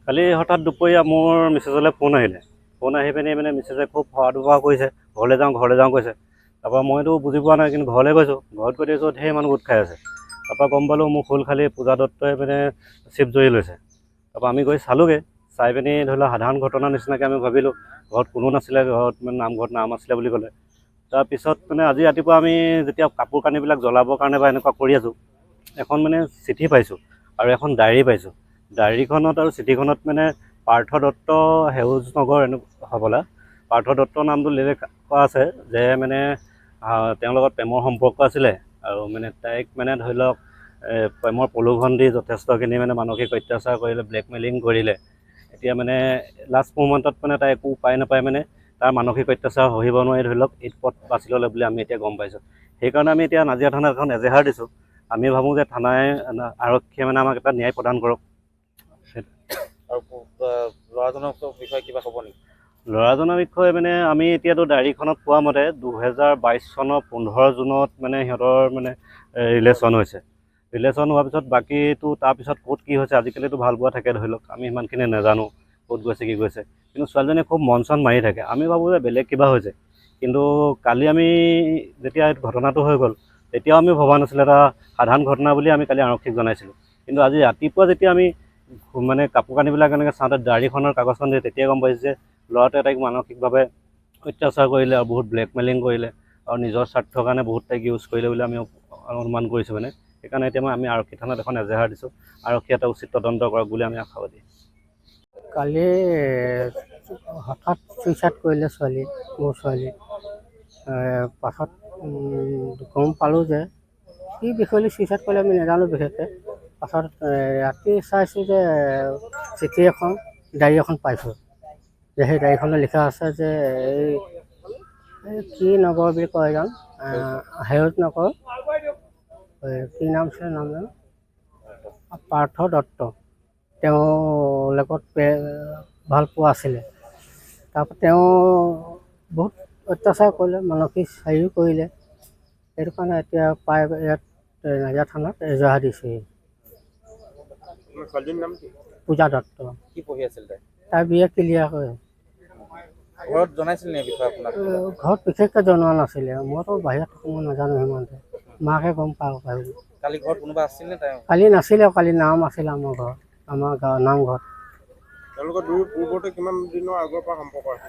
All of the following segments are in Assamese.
কালি হঠাৎ দুপৰীয়া মোৰ মিছেছলৈ ফোন আহিলে। ফোন আহি পিনি মানে মিছেছে খুব সৰা দুপৰা কৰিছে, ঘৰলৈ যাওঁ কৈছে। তাৰপৰা মইতো বুজি পোৱা নাই, কিন্তু ঘৰলৈ গৈছোঁ। ঘৰত গৈ দেখিছোঁ ঢেৰ মানুহ গোট খাই আছে। তাৰপৰা গম পালোঁ মোৰ খোল খালি পূজা দত্তই মানে চিপ জৰি লৈছে। তাৰপৰা আমি গৈ চালোঁগৈ, চাই পিনি ধৰি লওক সাধাৰণ ঘটনাৰ নিচিনাকৈ আমি ভাবিলোঁ। ঘৰত কোনো নাছিলে, ঘৰত মানে নামঘৰত নাম আছিলে বুলি ক'লে। তাৰপিছত মানে আজি ৰাতিপুৱা আমি যেতিয়া কাপোৰ কানিবিলাক জ্বলাবৰ কাৰণে বা এনেকুৱা কৰি আছোঁ, এখন মানে চিঠি পাইছোঁ আৰু এখন ডায়েৰী পাইছোঁ। ডায়েৰীখনত আৰু চিঠিখনত মানে পাৰ্থ দত্ত সেউজ নগৰ হ'বলা, পাৰ্থ দত্তৰ নামটো উল্লেখ কৰা আছে যে মানে তেওঁৰ লগত প্ৰেমৰ সম্পৰ্ক আছিলে আৰু মানে তাইক মানে ধৰি লওক প্ৰেমৰ প্ৰলোভন দি যথেষ্টখিনি মানে মানসিক অত্যাচাৰ কৰিলে, ব্লেকমেইলিং কৰিলে। এতিয়া মানে লাষ্ট মোমেণ্টত মানে তাই একো উপায় নাপায় মানে তাৰ মানসিক অত্যাচাৰ সহিব নোৱাৰি ধৰি লওক এই পথ বাছি ল'লে বুলি আমি এতিয়া গম পাইছোঁ। সেইকাৰণে আমি এতিয়া নাজিৰা থানাত এখন এজেহাৰ দিছোঁ। আমি ভাবোঁ যে থানাই আৰক্ষীয়ে মানে আমাক এটা ন্যায় প্ৰদান কৰক। আৰু ল'ৰাজনৰ বিষয়ে কিবা ক'ব নেকি? ল'ৰাজনৰ বিষয়ে মানে আমি এতিয়াতো ডায়েৰীখনত পোৱা মতে 2022 চনৰ 15 জুনত মানে সিহঁতৰ মানে ৰিলেশ্যন হৈছে। ৰিলেশ্যন হোৱাৰ পিছত বাকীটো তাৰপিছত ক'ত কি হৈছে, আজিকালিতো ভাল পোৱা থাকে ধৰি লওক, আমি সিমানখিনি নাজানো ক'ত গৈছে কি গৈছে। কিন্তু ছোৱালীজনীয়ে খুব মন চন মাৰি থাকে। আমি ভাবোঁ যে বেলেগ কিবা হৈছে। কিন্তু কালি আমি যেতিয়া ঘটনাটো হৈ গ'ল, তেতিয়াও আমি ভবা নাছিলোঁ এটা সাধাৰণ ঘটনা বুলি আমি কালি আৰক্ষীক জনাইছিলোঁ। কিন্তু আজি ৰাতিপুৱা যেতিয়া আমি মানে কাপোৰ কানিবিলাক এনেকৈ চাওঁতে ডায়েৰীখনৰ কাগজখন দিয়ে, তেতিয়াই গম পাইছোঁ যে ল'ৰাটোৱে তাইক মানসিকভাৱে অত্যাচাৰ কৰিলে আৰু বহুত ব্লেকমেইলিং কৰিলে আৰু নিজৰ স্বাৰ্থৰ কাৰণে বহুত তাইক ইউজ কৰিলে বুলি আমি অনুমান কৰিছোঁ মানে। সেইকাৰণে এতিয়া আমি আৰক্ষী থানাত এখন এজেহাৰ দিছোঁ। আৰক্ষীয়ে এটা উচিত তদন্ত কৰক বুলি আমি আশাবাদী। কালি হঠাৎ চুইচাইড কৰিলে ছোৱালী, মোৰ ছোৱালী। পাছত গম পালোঁ যে কি বিষয়লৈ চুইচাইড কৰিলে আমি নাজানো বিশেষকৈ। পাছত ৰাতি চাইছোঁ যে চিঠি এখন, ডায়েৰী এখন পাইছোঁ। যে সেই ডায়েৰীখনত লিখা আছে যে এই কি নগৰ বুলি কয় জানো, সেউজ নগৰ, কি নাম আছিলে নাম জানো, পাৰ্থ দত্ত। তেওঁ লগত ভাল পোৱা আছিলে। তাৰপৰা তেওঁ বহুত অত্যাচাৰ কৰিলে, মানসিক হেৰিও কৰিলে। সেইটো কাৰণে এতিয়া পাই ইয়াত নাজিৰা থানাত এজাহাৰ দিছোঁহি। ছোৱালীজনীৰ নাম কি? পূজা দত্ত। কি পঢ়ি আছিল তাই? তাই BA ক্লিয়াৰ হয়। ঘৰত জনাইছিল নে বিষয়ে আপোনাক? ঘৰত বিশেষকৈ জনোৱা নাছিলে। মইতো বাহিৰত থাকোঁ, মই নাজানো সিমানতে। মাকে গম পাব পাৰিব। কালি ঘৰত কোনোবা আছিল নে তাই? কালি নাছিলে, কালি নাম আছিলে আমাৰ ঘৰত, আমাৰ গাঁৱৰ নামঘৰত। তেওঁলোকৰ পূৰ্বতে কিমান দিনৰ আগৰ পৰা সম্পৰ্ক আছে?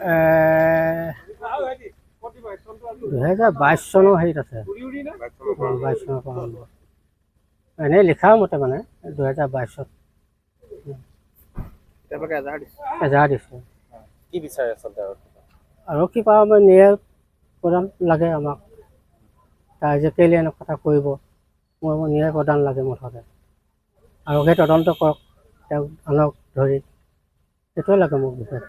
2022 চনৰ হেৰিত আছে। 22 চনৰ পৰা আৰম্ভ। এনেই লিখা মতে মানে 2022ত এজাহাৰ দিছে। কি বিচাৰে আচলতে আৰক্ষী পৰা আমাৰ ন্যায় প্ৰদান লাগে আমাক। তাই যে কেলৈ এনেকুৱা কথা কৰিব, মোৰ ন্যায় প্ৰদান লাগে মুঠতে। আৰক্ষীয়ে তদন্ত কৰক, তেওঁক আনক ধৰি, সেইটোৱে লাগে মোক বিশেষ।